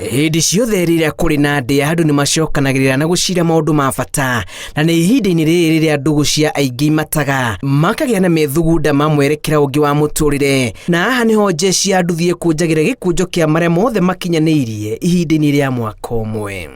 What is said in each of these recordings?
Hĩndĩ ciothe rĩrĩa kũrĩ na ndĩa andũ nĩmacokanagĩrĩra na gũcira maũndũ ma bata, na nĩ ihinda-inĩ rĩrĩ rĩrĩa ndũgũ cia aingĩ imataga makagĩa na methugunda mamwerekera ũngĩ wa mũtũrĩre, na haha nĩho njeci ya nduthi ĩkũnjagĩra gĩkũnjo kĩa marĩa mothe makinyanĩirie ihinda-inĩ rĩa mwaka ũmwe.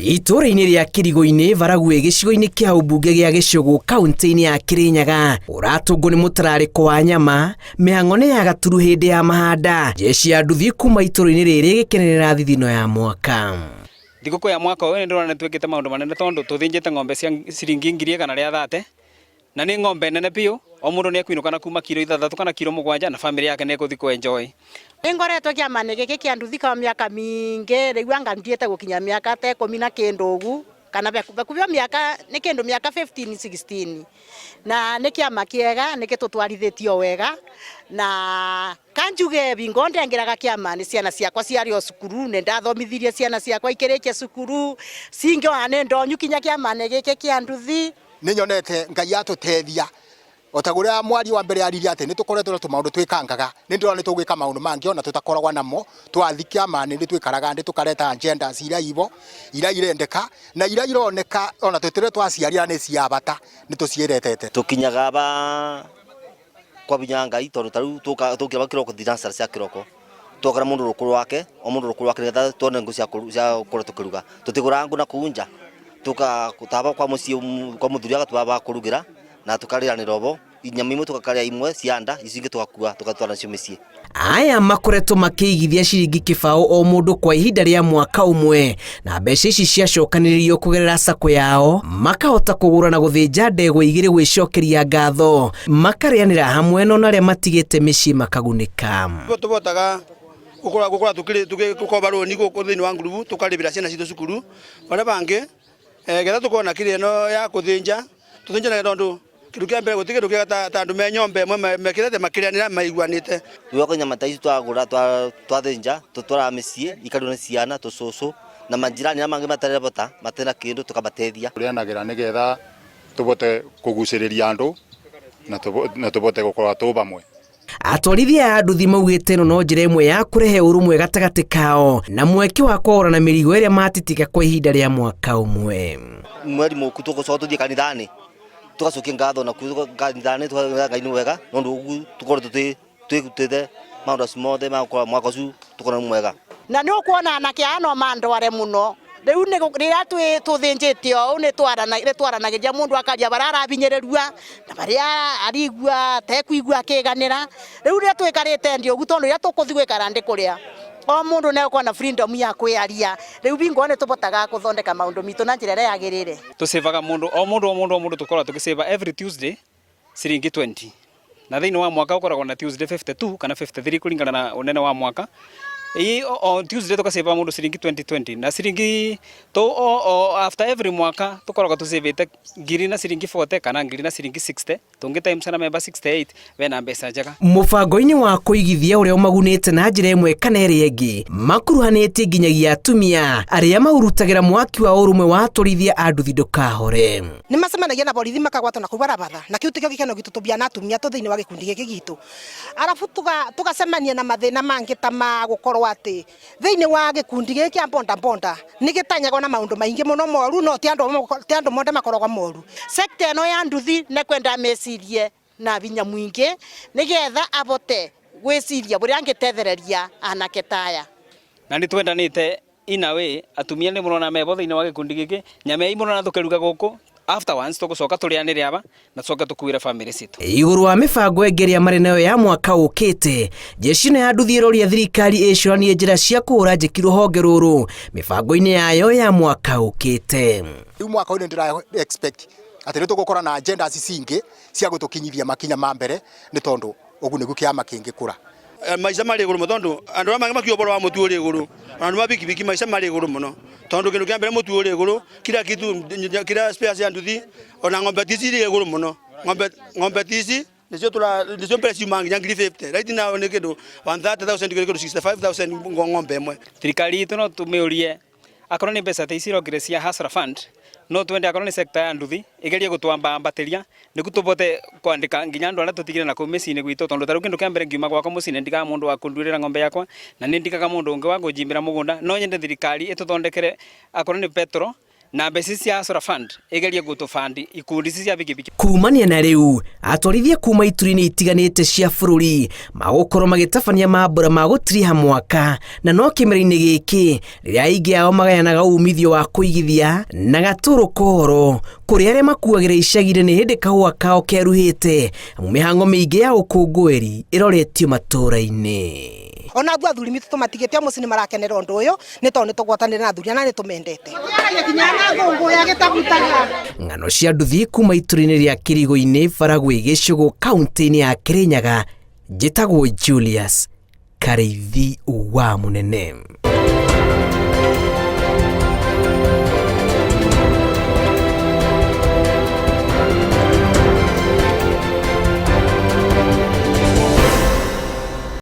Itũra-inĩ rĩa Kĩrigũ-inĩ Baragwe gĩcigo-inĩ kĩa ũmbunge gĩa Gĩcũgũ kaunti-inĩ ya Kĩrĩnyaga ũratũngwo nĩ mũtararĩko wa nyama, mĩhang'o nĩ ya gaturu hĩndĩ ya mahanda, njeci ya nduthi kuma itũra-inĩ rĩrĩ gĩkenerera thithino ya mwaka. Thigũkũ ya mwaka ũyũ nĩndĩrona nĩtwĩkĩte maũndũ manene tondũ tũthĩnjĩte ng'ombe cia ciringi 130 na nĩ ng'ombe nene biũ, o mũndũ nĩ akuinũkana kuma kilo 6 kana kilo 7 na family yake nĩ ĩgũthiĩ kwenjoy. Ngoretwo kĩama-inĩ gĩkĩ kĩa nduthi kwa mĩaka mingĩ, rĩu anga ndiĩte gũkinya mĩaka ta 10 na kĩndũ ũgu, kana bakubia mĩaka nĩ kĩndũ mĩaka 15 16, na nĩ kĩama kĩega nĩgĩtũtwarithĩtio wega, na kanjuge bingo ndengeraga kĩama-inĩ ciana ciakwa ciarĩ o cukuru, nĩ ndathomithirie ciana ciakwa ikĩrĩkia cukuru, cingĩona nĩ ndonyukinya kĩama-inĩ gĩkĩ kĩa nduthi. Nĩ nyonete Ngai atũteithia otagũrĩa mwari wa mbere yaririe atĩ nĩtũkoretwo na tũmaũndũ twĩkangaga, nĩndĩrona nĩtũgwĩka maũndũ mangĩ ona tũtakoragwa namo, twathi kĩama-inĩ nĩtwĩkaraga tũkareta agenda iria ivo iria irendeka na iria ironeka ona tũtĩre twaciarĩra nĩ cia bata nĩtũciĩretete. Tũkinyaga ba kwa binya Ngai tondũ tarĩu tũkĩra kĩroko thinacara cia kĩroko twakara mũndũ rũkũrũ wake o mũndũ rũkũrũ wake nĩgetha tuone ngũ cia kũrĩa tũkĩruga, tũtigũraga ngũ na kunja tukataba kwa mũciĩ kwa mũthuri agatwaba kũrugĩra na tũkarĩra nĩ robo inyama imwe tũkakarĩa imwe cianda icio ingĩ tũgakua tũgatwara nacio mĩciĩ. Aya makoretwo makĩigithia ciringi kĩbaũ o mũndũ kwa ihinda rĩa mwaka ũmwe, na mbeca ici ciacokanĩrĩrio kũgerera sako yao makahota kũgũra na gũthĩnja ndegwa igĩrĩ gwĩcokeria ngatho, makarĩanĩra hamwe na arĩa matigĩte mĩciĩ makagunĩka. Tũbotaga gũkora tũgĩkoba rũni gũkũ thĩinĩ wa ngurubu tũkarĩbĩra ciana citũ cukuru, ona bangĩ getha tũkona kĩrĩa no ya kũthĩnja tũthĩnjanaga tondũ kĩndũ kĩa mbere gũtigĩ kĩndũ kĩa ta andũ me nyombe mekĩrete makĩrĩanĩra maiguanĩte. Tuoka nyama ta ici twagũra twathĩnja tũtwara mĩciĩ ikarĩo nĩ ciana tũcũcũ na manjirani na mangĩ matarĩ bota matena kĩndũ tũkamateithia. Tũrĩanagĩra nĩgetha tũbote kũgucĩrĩria andũ na tũbote gũkorwo tũ bamwe. Atwarithia a nduthi maugĩte ĩno no njĩra ĩmwe ya kũrehe ũrũmwe gatagatĩ kao na mweke wa kũhũrana mĩrigo ĩrĩa matitiga kwa ihinda rĩa mwaka ũmwe. Mweri mũku tũgũcoka tũthiĩ kanitha-inĩ tugacokia ngatho na kanitha-inĩ tũgaga Ngai nĩ wega nondũ ũguo tũkorwo twĩrutĩte maũndũ acio mothe ma mwaka ũcio tũkorwo mwega. Na nĩ ũkuona anake aya no mandware mũno, rĩu rĩrĩa tũthĩnjĩte ũũ nĩtwaranagĩria mũndũ akaria barĩa arabinyĩrĩrua na barĩa arigua tekũigua akĩganĩra, rĩu rĩrĩa twĩkarĩte ndĩ ũguo tondũ rĩrĩa tũkũthi gwĩkara ndĩ kũrĩa o mũndũ nĩekuona na freedom ya kwĩaria, rĩu bingo nĩtũbotaga gũthondeka maũndũ mitũ na njĩra ĩrĩa yagĩrĩire. Tũsĩvaga mũndũ o mũndũ tũkoragwo tũgĩsĩva every Tuesday ciringi 20, na thĩinĩ wa mwaka ũkoragwo na Tuesday 52 kana 53 kũringana na ũnene wa mwaka. O Tuesday tukaseva mũndũ ciringi 2020 na ciringi after every mwaka tukoragwo tũsĩvĩte ngiri na ciringi 40 kana ngiri na ciringi 60 tũngĩ times na member 68 wena mbeca njega. Mũbango-inĩ wa kũigithia ũrĩa ũmagunĩte na njĩra ĩmwe kana ĩrĩa ĩngĩ makuruhanĩtie nginyagia atumia arĩa mahurutagĩra mwaki wa ũrũmwe wa atwarithia a nduthi ndũkahore. Nĩ macemanagia na borithi makagwatwo na kũgwara batha na kĩu tikio gĩkeno gitũ tũbia na atumia thĩinĩ wa gĩkundi gĩkĩ gitũ, arabu tugacemania na mathĩna mangĩ ta ma gũkorwo atĩ thĩinĩ wa gĩkundi gĩkĩ kĩa bonda nĩgĩtanyagwo na maũndũ maingĩ mũno moru no ti andũ mothe makoragwo moru. Sector ĩno ya nduthi nĩ kwenda mecirie na binya mũingĩ nĩgetha abote gwĩciria bũrĩa angĩtethereria anake taya. Na nĩ twendanĩte in a way atumia nĩ mũrona mebo thĩinĩ wa gĩkundi gĩkĩ nyama mũrona tũkĩruga gũkũ afterwards tũgũcoka tũrĩanĩre aba na tũcoke tũkuĩre family citũ. Igũrũ wa mĩbango ĩngĩ marĩ nayo ya mwaka ũkĩte, jeshi ya nduthi ĩroria thirikari ĩcũranie njĩra cia kũhũra njeki rũhonge rũrũ mĩbango-inĩ yayo ya mwaka ũkĩte. Rĩu mwaka ũyũ ndĩra expect atĩ nĩtũgũkorwo na agenda cingĩ cia gũtũkinyithia makinya ma mbere nĩ tondũ ũguo nĩguo kĩama kĩngĩkũra. maica mari iguru mutondu andu amangi makioboro wa mutu uri iguru andu mabikibiki maica mari iguru muno tondu kindu kia mbere mutu uri iguru kila kitu kila space ya nduthi ona ng'ombe tici iri iguru muno ng'ombe tici nicio mbere ciumangi nya 50 right now ni kindu 130,000 kindu 65,000 ng'ombe imwe. Thirikari itu no tumiurie akorwo ni mbeca ici irokire cia Hustler Fund no twende akorwo ni sector ya nduthi igerie gutwamba mbatiria niku tubote kwandika nginya andu aria tutigire na ku micini gwitu tondu taru kindu kia mbere ngiuma gwakwa mucini ndikaga mundu wa kundurira ng'ombe yakwa na ni ndikaga mundu ungi wa kunjimbira mugunda no nyende thirikari ituthondekere akorwo ni petro na mbeca cia Hustler Fund igerie gutufandi ikundi cia bigibigi. Kumania na riu atwarithia kuma ituri-ini itiganite cia bururi magukorwo magitabania mambura ma gutiriha mwaka na no kimera-ini giki riria aingi ao magayanaga umithio wa kuigithia na gaturu kohoro kuri aria makuagira icagi-ini ni hindi kahua kao keruhite mihango miingi ya ukungwiri iroretio matura-ini. Ona abu athuri mitu tumatigite muci ni marakenera undu uyu ni tondu tugwatanire na athuri na ni tumendete ng'ano cia nduthi kuma ituri-ini ria Kirigo-ini Baragwe Gĩcũgũ kaunti-ini ya Kirinyaga njĩtagwo Julius Kareithi wa Munene.